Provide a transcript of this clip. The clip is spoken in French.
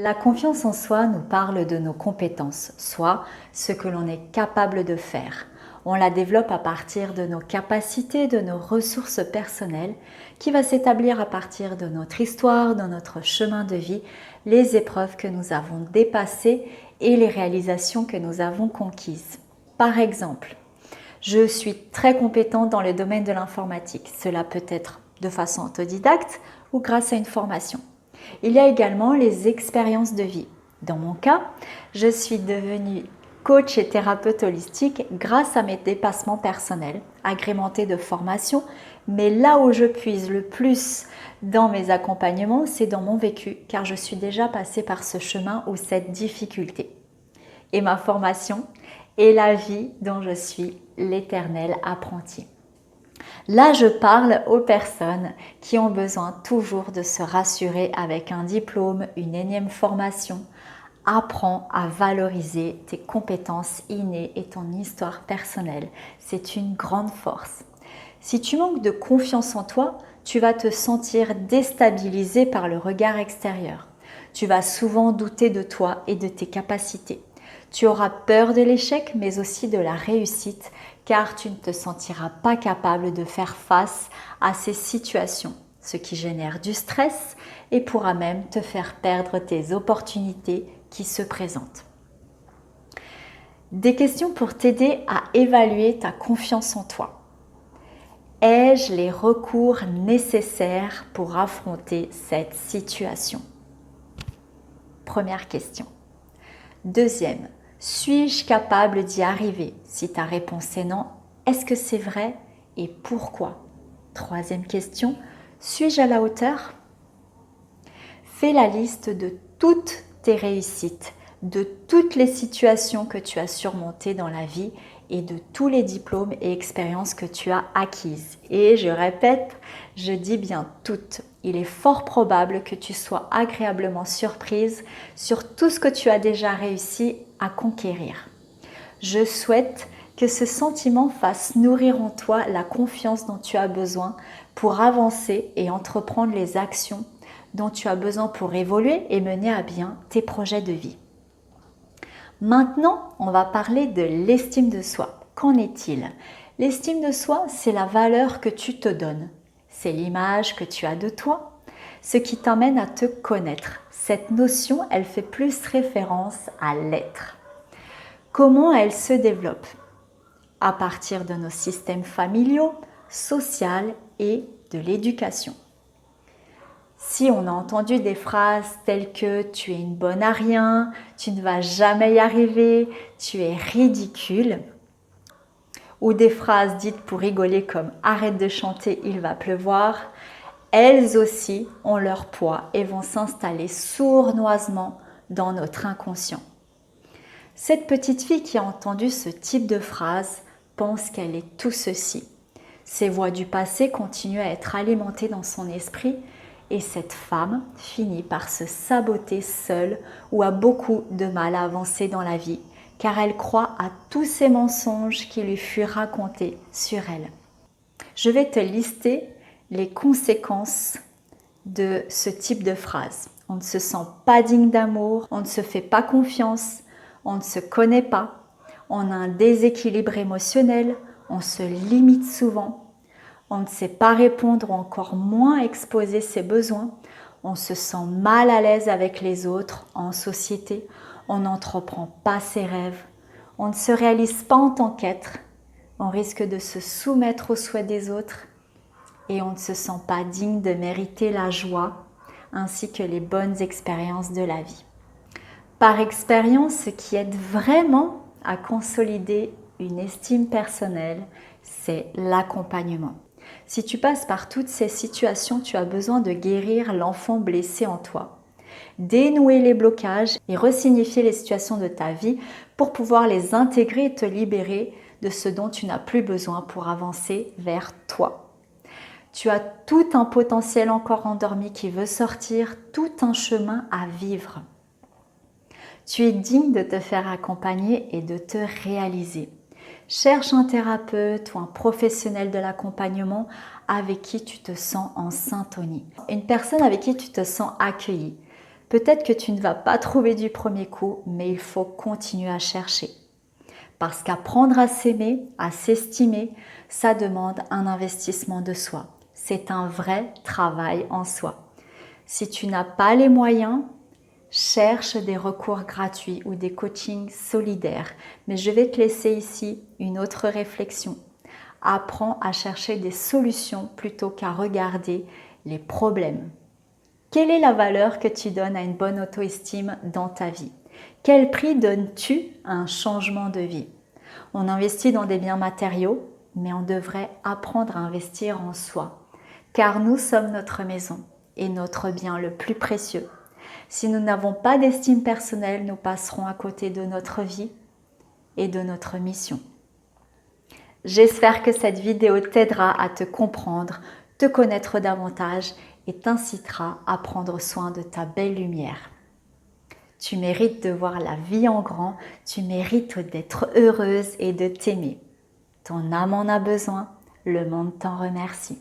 La confiance en soi nous parle de nos compétences, soit ce que l'on est capable de faire. On la développe à partir de nos capacités, de nos ressources personnelles, qui va s'établir à partir de notre histoire, de notre chemin de vie, les épreuves que nous avons dépassées et les réalisations que nous avons conquises. Par exemple, je suis très compétente dans le domaine de l'informatique. Cela peut être de façon autodidacte ou grâce à une formation. Il y a également les expériences de vie. Dans mon cas, je suis devenue coach et thérapeute holistique grâce à mes dépassements personnels, agrémentés de formations. Mais là où je puise le plus dans mes accompagnements, c'est dans mon vécu, car je suis déjà passée par ce chemin ou cette difficulté. Et ma formation est la vie dont je suis l'éternel apprenti. Là, je parle aux personnes qui ont besoin toujours de se rassurer avec un diplôme, une énième formation. Apprends à valoriser tes compétences innées et ton histoire personnelle. C'est une grande force. Si tu manques de confiance en toi, tu vas te sentir déstabilisé par le regard extérieur. Tu vas souvent douter de toi et de tes capacités. Tu auras peur de l'échec, mais aussi de la réussite, car tu ne te sentiras pas capable de faire face à ces situations, ce qui génère du stress et pourra même te faire perdre tes opportunités qui se présentent. Des questions pour t'aider à évaluer ta confiance en toi. Ai-je les recours nécessaires pour affronter cette situation? Première question. Deuxième, suis-je capable d'y arriver? Si ta réponse est non, est-ce que c'est vrai et pourquoi? Troisième question, suis-je à la hauteur? Fais la liste de toutes tes réussites, de toutes les situations que tu as surmontées dans la vie et de tous les diplômes et expériences que tu as acquises. Et je répète, je dis bien toutes. Il est fort probable que tu sois agréablement surprise sur tout ce que tu as déjà réussi à conquérir. Je souhaite que ce sentiment fasse nourrir en toi la confiance dont tu as besoin pour avancer et entreprendre les actions dont tu as besoin pour évoluer et mener à bien tes projets de vie. Maintenant, on va parler de l'estime de soi. Qu'en est-il? L'estime de soi, c'est la valeur que tu te donnes. C'est l'image que tu as de toi, ce qui t'amène à te connaître. Cette notion, elle fait plus référence à l'être. Comment elle se développe? À partir de nos systèmes familiaux, sociaux et de l'éducation. Si on a entendu des phrases telles que « tu es une bonne à rien »,« tu ne vas jamais y arriver »,« tu es ridicule », ou des phrases dites pour rigoler comme « arrête de chanter, il va pleuvoir », elles aussi ont leur poids et vont s'installer sournoisement dans notre inconscient. Cette petite fille qui a entendu ce type de phrase pense qu'elle est tout ceci. Ces voix du passé continuent à être alimentées dans son esprit et cette femme finit par se saboter seule ou a beaucoup de mal à avancer dans la vie car elle croit à tous ces mensonges qui lui furent racontés sur elle. Je vais te lister les conséquences de ce type de phrase. On ne se sent pas digne d'amour, on ne se fait pas confiance, on ne se connaît pas, on a un déséquilibre émotionnel, on se limite souvent, on ne sait pas répondre ou encore moins exposer ses besoins, on se sent mal à l'aise avec les autres en société, on n'entreprend pas ses rêves, on ne se réalise pas en tant qu'être, on risque de se soumettre aux souhaits des autres et on ne se sent pas digne de mériter la joie ainsi que les bonnes expériences de la vie. Par expérience, ce qui aide vraiment à consolider une estime personnelle, c'est l'accompagnement. Si tu passes par toutes ces situations, tu as besoin de guérir l'enfant blessé en toi, dénouer les blocages et resignifier les situations de ta vie pour pouvoir les intégrer et te libérer de ce dont tu n'as plus besoin pour avancer vers toi. Tu as tout un potentiel encore endormi qui veut sortir, tout un chemin à vivre. Tu es digne de te faire accompagner et de te réaliser. Cherche un thérapeute ou un professionnel de l'accompagnement avec qui tu te sens en syntonie. Une personne avec qui tu te sens accueilli. Peut-être que tu ne vas pas trouver du premier coup, mais il faut continuer à chercher. Parce qu'apprendre à s'aimer, à s'estimer, ça demande un investissement de soi. C'est un vrai travail en soi. Si tu n'as pas les moyens, cherche des recours gratuits ou des coachings solidaires. Mais je vais te laisser ici une autre réflexion. Apprends à chercher des solutions plutôt qu'à regarder les problèmes. Quelle est la valeur que tu donnes à une bonne auto-estime dans ta vie? Quel prix donnes-tu à un changement de vie? On investit dans des biens matériaux, mais on devrait apprendre à investir en soi, car nous sommes notre maison et notre bien le plus précieux. Si nous n'avons pas d'estime personnelle, nous passerons à côté de notre vie et de notre mission. J'espère que cette vidéo t'aidera à te comprendre, te connaître davantage et t'incitera à prendre soin de ta belle lumière. Tu mérites de voir la vie en grand, tu mérites d'être heureuse et de t'aimer. Ton âme en a besoin, le monde t'en remercie.